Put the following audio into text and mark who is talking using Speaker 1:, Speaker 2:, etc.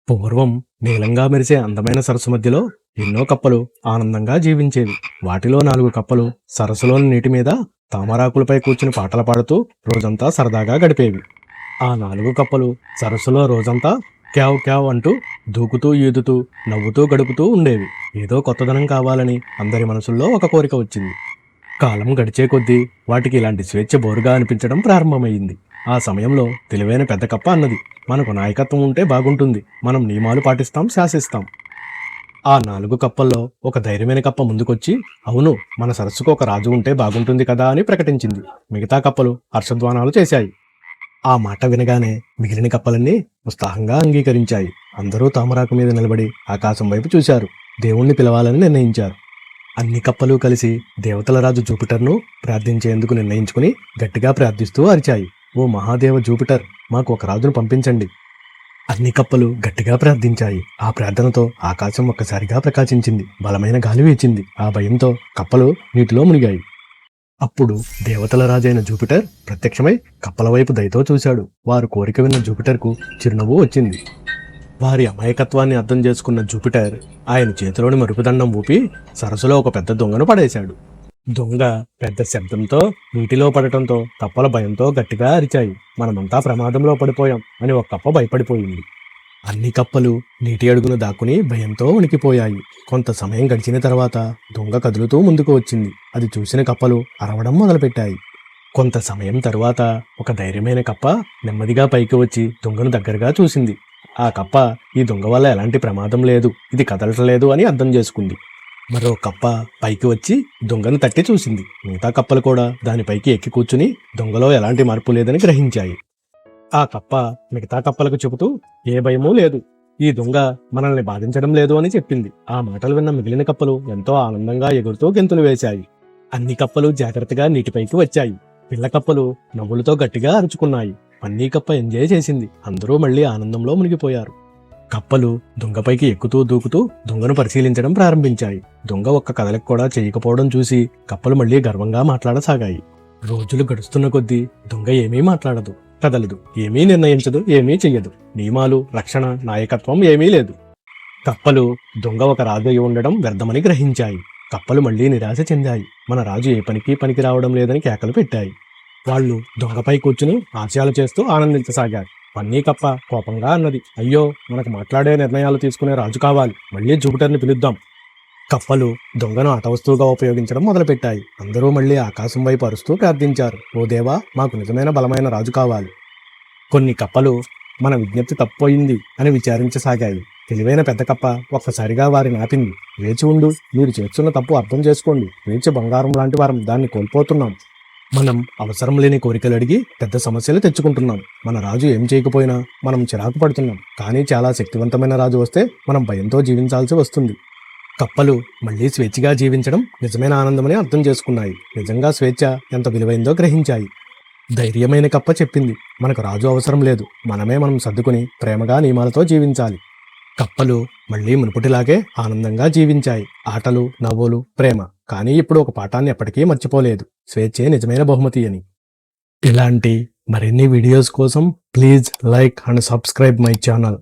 Speaker 1: పూర్వం నీలంగా మెరిసే అందమైన సరస్సు మధ్యలో ఎన్నో కప్పలు ఆనందంగా జీవించేవి. వాటిలో 4 కప్పలు సరస్సులోని నీటి మీద తామరాకులపై కూర్చుని పాటలు పాడుతూ రోజంతా సరదాగా గడిపేవి. ఆ 4 కప్పలు సరస్సులో రోజంతా క్యావ్ క్యావ్ అంటూ దూకుతూ ఈదుతూ నవ్వుతూ గడుపుతూ ఉండేవి. ఏదో కొత్తదనం కావాలని అందరి మనసుల్లో ఒక కోరిక వచ్చింది. కాలం గడిచే కొద్దీ వాటికి ఇలాంటి స్వేచ్ఛ బోరుగా అనిపించడం ప్రారంభమైంది. ఆ సమయంలో తెలివైన పెద్ద కప్ప అన్నది, మనకు నాయకత్వం ఉంటే బాగుంటుంది. మనం నియమాలు పాటిస్తాం, శాసిస్తాం. ఆ 4 కప్పల్లో ఒక ధైర్యమైన కప్ప ముందుకొచ్చి, అవును, మన సరస్సుకు ఒక రాజు ఉంటే బాగుంటుంది కదా అని ప్రకటించింది. మిగతా కప్పలు హర్షధ్వానాలు చేశాయి. ఆ మాట వినగానే మిగిలిన కప్పలన్నీ ఉత్సాహంగా అంగీకరించాయి. అందరూ తామరాకు మీద నిలబడి ఆకాశం వైపు చూశారు. దేవుణ్ణి పిలవాలని నిర్ణయించారు. అన్ని కప్పలు కలిసి దేవతల రాజు జూపిటర్ను ప్రార్థించేందుకు నిర్ణయించుకుని గట్టిగా ప్రార్థిస్తూ అరిచాయి, ఓ మహాదేవ జూపిటర్, మాకు ఒక రాజును పంపించండి. అన్ని కప్పలు గట్టిగా ప్రార్థించాయి. ఆ ప్రార్థనతో ఆకాశం ఒక్కసారిగా ప్రకాశించింది. బలమైన గాలి వీచింది. ఆ భయంతో కప్పలు నీటిలో మునిగాయి. అప్పుడు దేవతల రాజైన జూపిటర్ ప్రత్యక్షమై కప్పల వైపు దయతో చూశాడు. వారు కోరిక విన్న జూపిటర్కు చిరునవ్వు వచ్చింది. వారి అమాయకత్వాన్ని అర్థం చేసుకున్న జూపిటర్ ఆయన చేతిలోని మరుపుదండం ఊపి సరస్సులో ఒక పెద్ద దొంగను పడేశాడు. దొంగ పెద్ద శబ్దంతో నీటిలో పడటంతో కప్పల భయంతో గట్టిగా అరిచాయి. మనమంతా ప్రమాదంలో పడిపోయాం అని ఒక కప్ప భయపడిపోయింది. అన్ని కప్పలు నీటి అడుగున దాక్కుని భయంతో వణికిపోయాయి. కొంత సమయం గడిచిన తర్వాత దొంగ కదులుతూ ముందుకు వచ్చింది. అది చూసిన కప్పలు అరవడం మొదలుపెట్టాయి. కొంత సమయం తరువాత ఒక ధైర్యమైన కప్ప నెమ్మదిగా పైకి వచ్చి దొంగను దగ్గరగా చూసింది. ఆ కప్ప ఈ దొంగ వల్ల ఎలాంటి ప్రమాదం లేదు, ఇది కదలటలేదు అని అర్థం చేసుకుంది. మరో కప్ప పైకి వచ్చి దొంగను తట్టి చూసింది. మిగతా కప్పలు కూడా దానిపైకి ఎక్కి కూర్చుని దొంగలో ఎలాంటి మార్పు లేదని గ్రహించాయి. ఆ కప్ప మిగతా కప్పలకు చెబుతూ, ఏ భయమూ లేదు, ఈ దొంగ మనల్ని బాధించడం లేదు అని చెప్పింది. ఆ మాటలు విన్న మిగిలిన కప్పలు ఎంతో ఆనందంగా ఎగురుతూ గెంతులు వేశాయి. అన్ని కప్పలు జాగ్రత్తగా నీటిపైకి వచ్చాయి. పిల్ల కప్పలు నవ్వులతో గట్టిగా అరుచుకున్నాయి. పన్నీ కప్ప ఎంజాయ్ చేసింది. అందరూ మళ్లీ ఆనందంలో మునిగిపోయారు. కప్పలు దొంగపైకి ఎక్కుతూ దూకుతూ దొంగను పరిశీలించడం ప్రారంభించాయి. దొంగ ఒక్క కదలిక కూడా చేయకపోవడం చూసి కప్పలు మళ్లీ గర్వంగా మాట్లాడసాగాయి. రోజులు గడుస్తున్న కొద్దీ దొంగ ఏమీ మాట్లాడదు, కదలదు, ఏమీ నిర్ణయించదు, ఏమీ చెయ్యదు. నియమాలు, రక్షణ, నాయకత్వం ఏమీ లేదు. కప్పలు దొంగ ఒక రాజు అయి ఉండడం వ్యర్థమని గ్రహించాయి. కప్పలు మళ్లీ నిరాశ చెందాయి. మన రాజు ఏ పనికి రావడం లేదని కేకలు పెట్టాయి. వాళ్ళు దొంగపై కూర్చుని హాస్యాలు చేస్తూ ఆనందించసాగారు. పన్నీ కప్ప కోపంగా అన్నది, అయ్యో, మనకు మాట్లాడే నిర్ణయాలు తీసుకునే రాజు కావాలి. మళ్లీ జూపిటర్ని పిలుద్దాం. కప్పలు దొంగను ఆట వస్తువుగా ఉపయోగించడం మొదలుపెట్టాయి. అందరూ మళ్లీ ఆకాశం వైపు అరుస్తూ ప్రార్థించారు, ఓ దేవా, మాకు నిజమైన బలమైన రాజు కావాలి. కొన్ని కప్పలు మన విజ్ఞప్తి తప్పిపోయింది అని విచారించసాగాయి. తెలివైన పెద్ద కప్ప ఒక్కసారిగా వారిని ఆపింది. వేచి ఉండు, మీరు చేస్తున్న తప్పు అర్థం చేసుకోండి. వేచి బంగారం లాంటి వారం దాన్ని కోల్పోతున్నాం. మనం అవసరం లేని కోరికలు అడిగి పెద్ద సమస్యలు తెచ్చుకుంటున్నాం. మన రాజు ఏం చేయకపోయినా మనం చిరాకు పడుతున్నాం. కానీ చాలా శక్తివంతమైన రాజు వస్తే మనం భయంతో జీవించాల్సి వస్తుంది. కప్పలు మళ్లీ స్వేచ్ఛగా జీవించడం నిజమైన ఆనందమని అర్థం చేసుకున్నాయి. నిజంగా స్వేచ్ఛ ఎంత విలువైందో గ్రహించాయి. ధైర్యమైన కప్ప చెప్పింది, మనకు రాజు అవసరం లేదు, మనం సర్దుకుని ప్రేమగా నియమాలతో జీవించాలి. కప్పలు మళ్లీ మునుపటిలాగే ఆనందంగా జీవించాయి. ఆటలు, నవ్వులు, ప్రేమ. కానీ ఇప్పుడు ఒక పాఠాన్ని ఎప్పటికీ మర్చిపోలేదు, స్వేచ్ఛే నిజమైన బహుమతి అని. ఇలాంటి మరిన్ని వీడియోస్ కోసం please like and subscribe my channel.